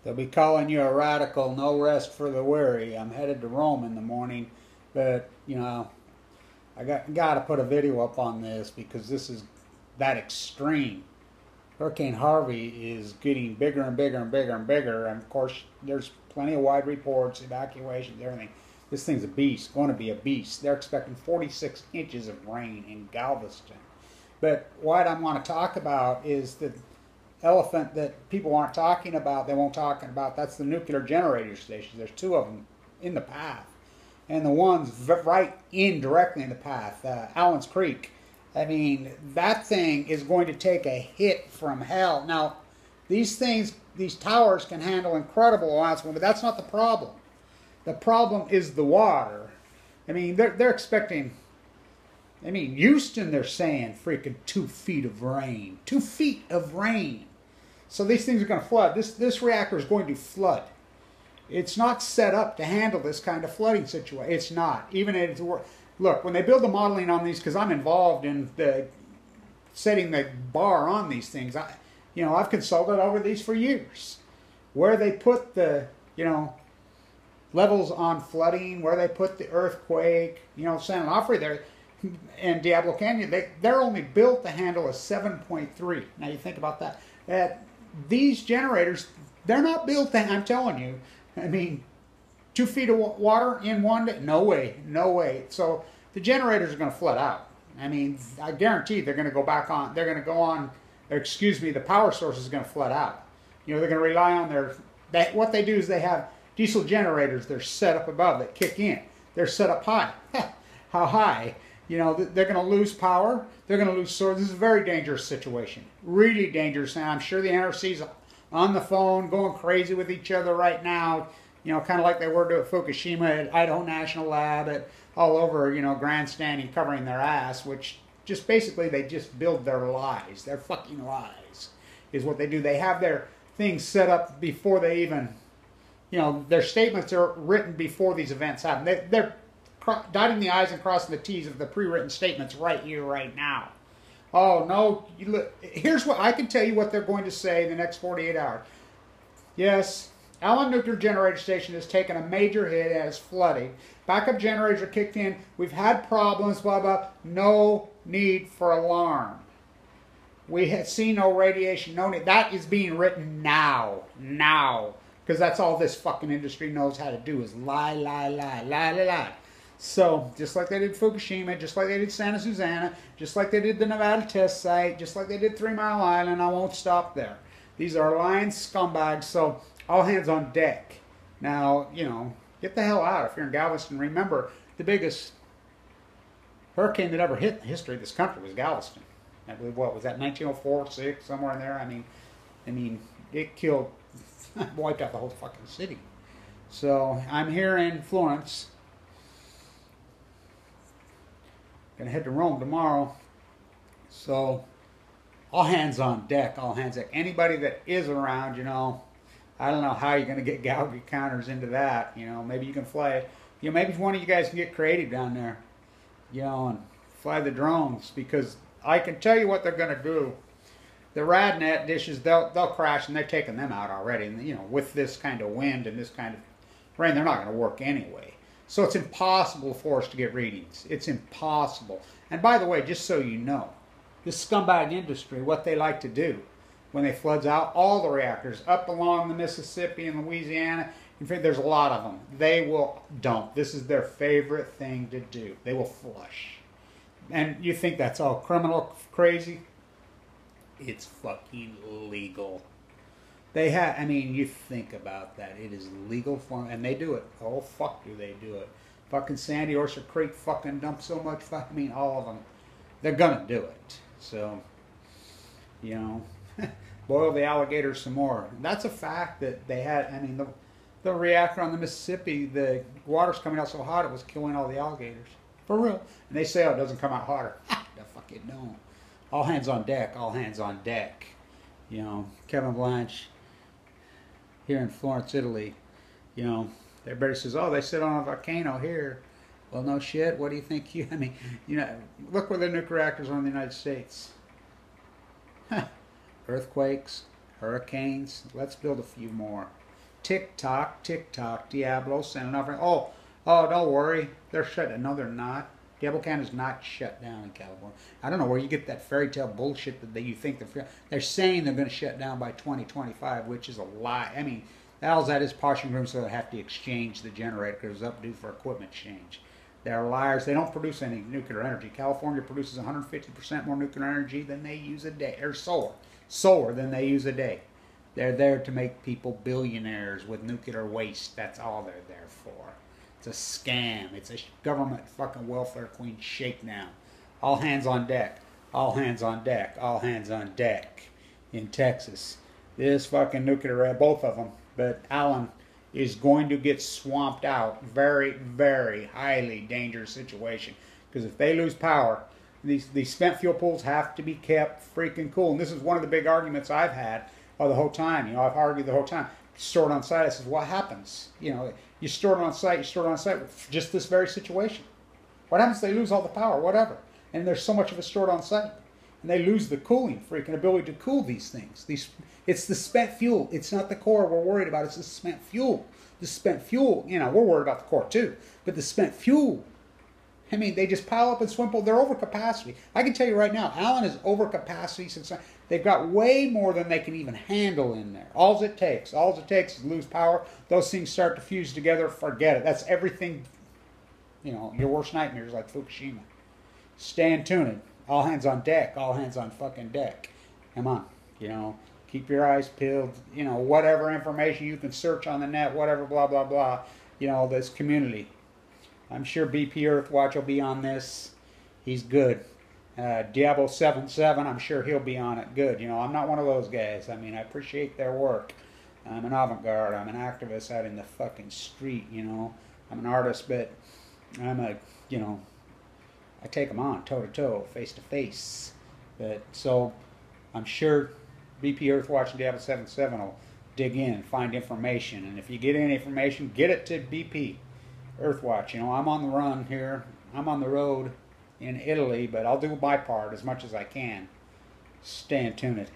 They'll be calling you a radical, no rest for the weary. I'm headed to Rome in the morning, but I got to put a video up on this because this is that extreme. Hurricane Harvey is getting bigger and bigger and bigger and bigger, and of course there's plenty of wide reports, evacuations, everything. This thing's a beast, going to be a beast. They're expecting 46 inches of rain in Galveston. But what I want to talk about is the elephant that people aren't talking about, they won't talk about. That's the nuclear generator stations. There's two of them in the path. And the one's right in directly in the path, Allen's Creek. I mean, that thing is going to take a hit from hell. Now, these things, these towers can handle incredible amounts of wind, but that's not the problem. The problem is the water. I mean, they're expecting, I mean, Houston, they're saying freaking 2 feet of rain. 2 feet of rain. So these things are going to flood. This reactor is going to flood. It's not set up to handle this kind of flooding situation. It's not. Even if it's look, when they build the modeling on these, because I'm involved in the setting the bar on these things, I've consulted over these for years. Where they put the, levels on flooding, where they put the earthquake, San Onofre there, and Diablo Canyon, they're only built to handle a 7.3. Now you think about that. These generators, they're not built to, I'm telling you, I mean, 2 feet of water in one day? No way, no way. So the generators are going to flood out. I mean, I guarantee they're going to go back on, they're going to go on, the power source is going to flood out. They're going to rely on what they do is they have diesel generators, they're set up above that kick in. They're set up high. How high? They're going to lose power. They're going to lose source. This is a very dangerous situation. Really dangerous. And I'm sure the NRC's on the phone going crazy with each other right now. Kind of like they were at Fukushima, at Idaho National Lab, all over, grandstanding, covering their ass, which just basically they just build their lies. Their fucking lies is what they do. They have their things set up before they even, their statements are written before these events happen. They're dotting the I's and crossing the T's of the pre-written statements right here, right now. Oh, no, here's what I can tell you what they're going to say in the next 48 hours. Yes, Allen Nuclear Generator Station has taken a major hit as flooding. Backup generators are kicked in. We've had problems, blah, blah. No need for alarm. We have seen no radiation. No need. That is being written now. Now. Because that's all this fucking industry knows how to do is lie, lie, lie, lie, lie, lie. So, just like they did Fukushima, just like they did Santa Susana, just like they did the Nevada test site, just like they did 3 Mile Island, I won't stop there. These are lying scumbags, so all hands on deck. Now, get the hell out if you're in Galveston. Remember, the biggest hurricane that ever hit the history of this country was Galveston. I believe, what was that, 1904, 6, somewhere in there? I mean, it killed, wiped out the whole fucking city. So, I'm here in Florence. Gonna head to Rome tomorrow. So, all hands on deck, all hands on deck. Anybody that is around, I don't know how you're gonna get Gauge counters into that. Maybe you can fly, maybe one of you guys can get creative down there, and fly the drones, because I can tell you what they're gonna do. The RadNet dishes, they'll crash, and they're taking them out already. And with this kind of wind and this kind of rain, they're not gonna work anyway. So it's impossible for us to get readings. It's impossible. And by the way, just so you know, this scumbag industry, what they like to do when they floods out all the reactors up along the Mississippi and Louisiana, in fact, there's a lot of them. They will dump. This is their favorite thing to do. They will flush. And you think that's all criminal crazy? It's fucking legal. They have, you think about that. It is legal for them, and they do it. Oh, fuck do they do it. Fucking Sandy Orchard Creek fucking dump so much, all of them. They're gonna do it. So, boil the alligators some more. That's a fact that they had, the reactor on the Mississippi, the water's coming out so hot it was killing all the alligators. For real. And they say, it doesn't come out hotter. The fuck it don't. All hands on deck, all hands on deck. Kevin Blanch, here in Florence, Italy, everybody says, oh, they sit on a volcano here. Well, no shit. What do you think? Look where the nuclear reactors are in the United States. Earthquakes, hurricanes. Let's build a few more. TikTok, Diablo sending off. Oh, don't worry, they're shut. No, they're not. Diablo Can is not shut down in California. I don't know where you get that fairy tale bullshit that you think they're saying they're going to shut down by 2025, which is a lie. I mean, all that is poshing room, so they have to exchange the generator because it's up due for equipment change. They're liars. They don't produce any nuclear energy. California produces 150% more nuclear energy than they use a day, or solar than they use a day. They're there to make people billionaires with nuclear waste. That's all they're there for. It's a scam. It's a government fucking welfare queen shakedown. All hands on deck. All hands on deck. All hands on deck in Texas. This fucking nuclear, both of them. But Allen is going to get swamped out. Very, very highly dangerous situation. Because if they lose power, these spent fuel pools have to be kept freaking cool. And this is one of the big arguments I've had the whole time. I've argued the whole time. Stored on site. I says, what happens? You store it on site. You store it on site with just this very situation. What happens if they lose all the power? Whatever. And there's so much of it stored on site. And they lose the cooling, freaking ability to cool these things. It's the spent fuel. It's not the core we're worried about. It's the spent fuel. The spent fuel, we're worried about the core too. But the spent fuel, I mean, they just pile up and swimple. They're over capacity. I can tell you right now, Allen is over capacity. Since they've got way more than they can even handle in there. All it takes is lose power. Those things start to fuse together. Forget it. That's everything, your worst nightmares like Fukushima. Stay tuned. All hands on deck. All hands on fucking deck. Come on. Keep your eyes peeled. Whatever information you can search on the net, whatever, blah, blah, blah. This community. I'm sure BP Earthwatch will be on this. He's good. Diablo 77, I'm sure he'll be on it. Good. I'm not one of those guys. I mean, I appreciate their work. I'm an avant-garde. I'm an activist out in the fucking street, I'm an artist, but I'm I take them on toe-to-toe, face-to-face. But so I'm sure BP Earthwatch and Diablo 77 will dig in, find information. And if you get any information, get it to BP Earthwatch. I'm on the run here. I'm on the road in Italy, but I'll do my part as much as I can. Stay tuned.